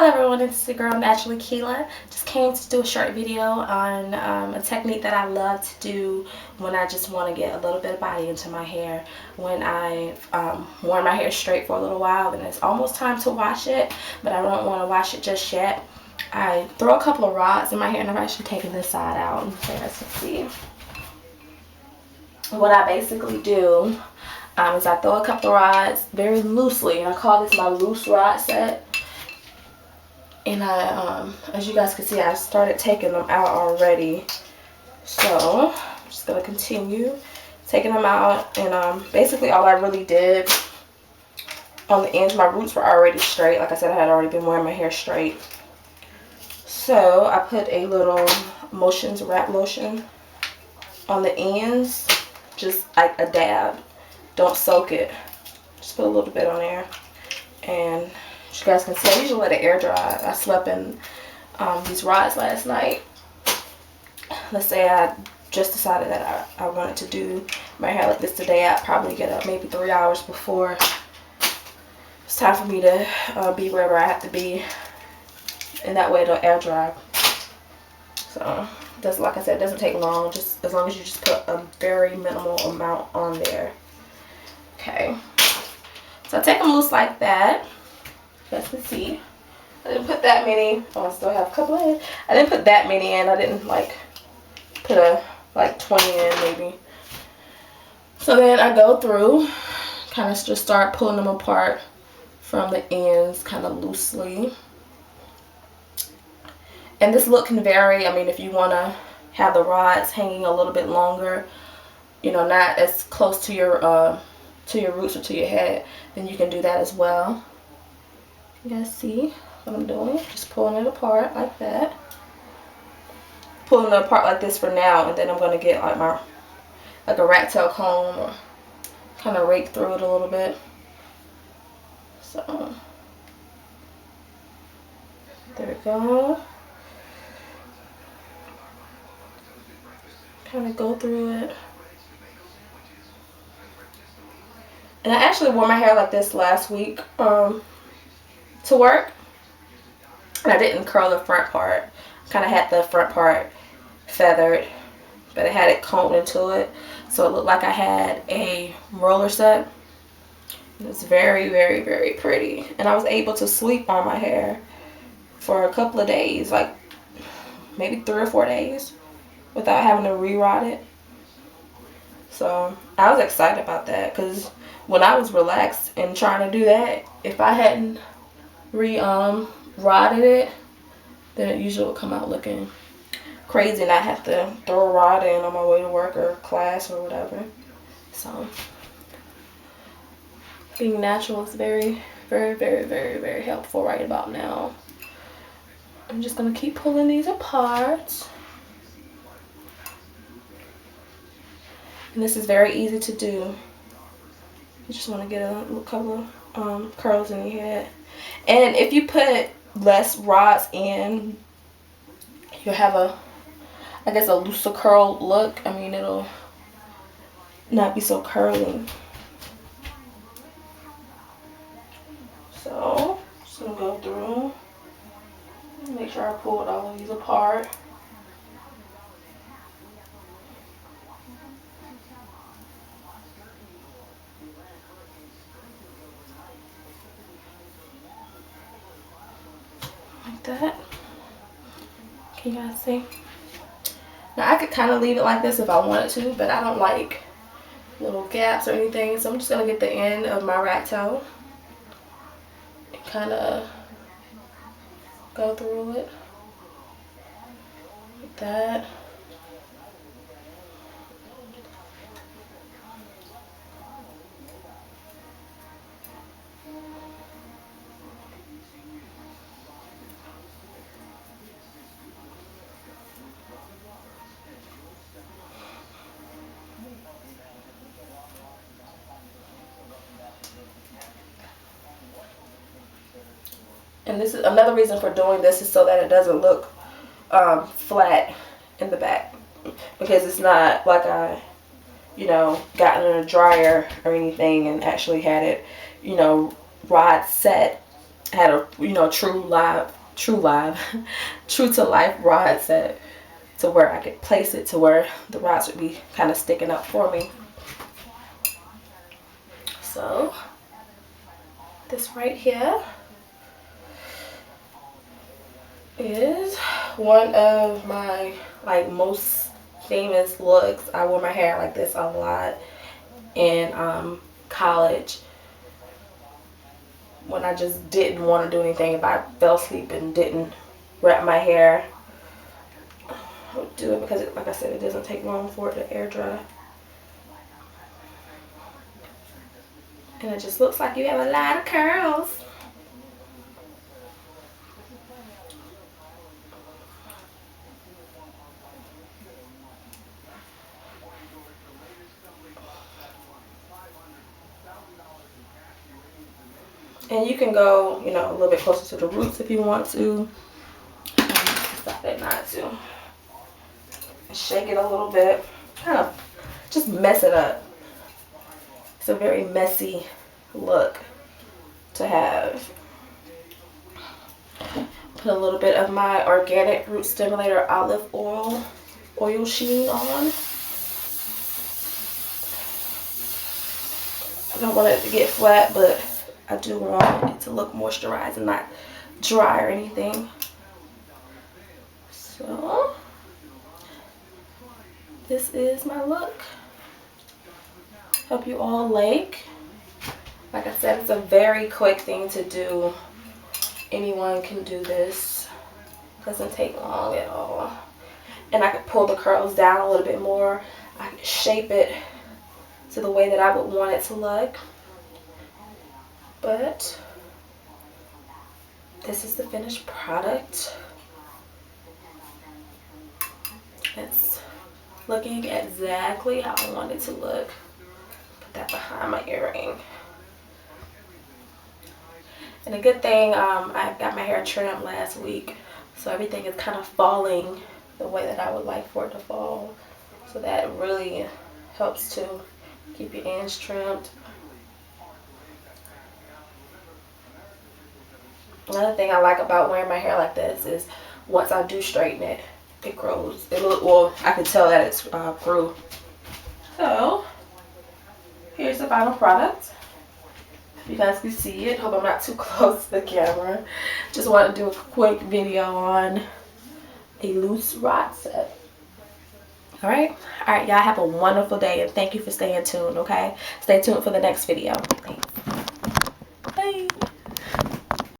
Hello everyone, it's your girl Naturally Keela. Just came to do a short video on a technique that I love to do when I just want to get a little bit of body into my hair. When I've worn my hair straight for a little while and it's almost time to wash it, but I don't want to wash it just yet. I throw a couple of rods in my hair, and I've actually taken this side out, so you guys can see. What I basically do is I throw a couple of rods very loosely, and I call this my loose rod set. And I, as you guys can see, I started taking them out already. So I'm just gonna continue taking them out, and basically all I really did on the ends, my roots were already straight. Like I said, I had already been wearing my hair straight. So I put a little Motions wrap lotion on the ends, just like a dab. Don't soak it. Just put a little bit on there, and as you guys can see, I usually let it air dry. I slept in these rods last night. Let's say I just decided that I wanted to do my hair like this today. I'd probably get up maybe 3 hours before it's time for me to be wherever I have to be, and that way it'll air dry. So does, like I said, it doesn't take long, just as long as you just put a very minimal amount on there. Okay, so I take them loose like that. You guys can see I didn't put that many. Oh, I still have a couple in. I didn't put that many in. I didn't like put like 20 in maybe. So then I go through, kind of just start pulling them apart from the ends kind of loosely. And this look can vary. I mean, if you want to have the rods hanging a little bit longer, you know, not as close to your roots or to your head, then you can do that as well. You guys see what I'm doing? Just pulling it apart like that. Pulling it apart like this for now, and then I'm going to get like a rat tail comb, or kind of rake through it a little bit. So there we go. Kind of go through it. And I actually wore my hair like this last week to work, and I didn't curl the front part. Kind of had the front part feathered, but I had it combed into it, so it looked like I had a roller set. It was very, very, very pretty, and I was able to sleep on my hair for a couple of days, like maybe 3 or 4 days, without having to re-rod it. So I was excited about that, because when I was relaxed and trying to do that, if I hadn't rodded it, then it usually would come out looking crazy, and I have to throw a rod in on my way to work or class or whatever. So being natural is very, very, very, very, very helpful right about now. I'm just gonna keep pulling these apart, and this is very easy to do. You just want to get a couple of curls in your head. And if you put less rods in, you'll have I guess a looser curl look. I mean, it'll not be so curly. So, just going to go through, make sure I pulled all of these apart. That. Can you guys see? Now I could kind of leave it like this if I wanted to, but I don't like little gaps or anything, so I'm just gonna get the end of my rat tail and kind of go through it like that. And this is another reason for doing this, is so that it doesn't look flat in the back, because it's not like I, you know, got it in a dryer or anything and actually had it, you know, rod set I had a, you know, true to life rod set to where I could place it to where the rods would be kind of sticking up for me. So this right here is one of my like most famous looks. I wore my hair like this a lot in college when I just didn't want to do anything. If I fell asleep and didn't wrap my hair, I would do it because it, like I said, it doesn't take long for it to air dry. And it just looks like you have a lot of curls. And you can go, you know, a little bit closer to the roots if you want to. Decided not to. Shake it a little bit. Kind of just mess it up. It's a very messy look to have. Put a little bit of my organic root stimulator olive oil sheen on. I don't want it to get flat, but I do want it to look moisturized and not dry or anything. So this is my look. Hope you all like. Like I said, it's a very quick thing to do. Anyone can do this. Doesn't take long at all. And I could pull the curls down a little bit more. I could shape it to the way that I would want it to look. But this is the finished product. It's looking exactly how I want it to look. Put that behind my earring. And a good thing, I got my hair trimmed last week, so everything is kind of falling the way that I would like for it to fall. So that really helps to keep your ends trimmed. Another thing I like about wearing my hair like this is once I do straighten it, it grows. Well, I can tell that it's grew. So here's the final product. You guys can see it. Hope I'm not too close to the camera. Just wanted to do a quick video on a loose rod set. Alright, y'all have a wonderful day and thank you for staying tuned, okay? Stay tuned for the next video. Thanks.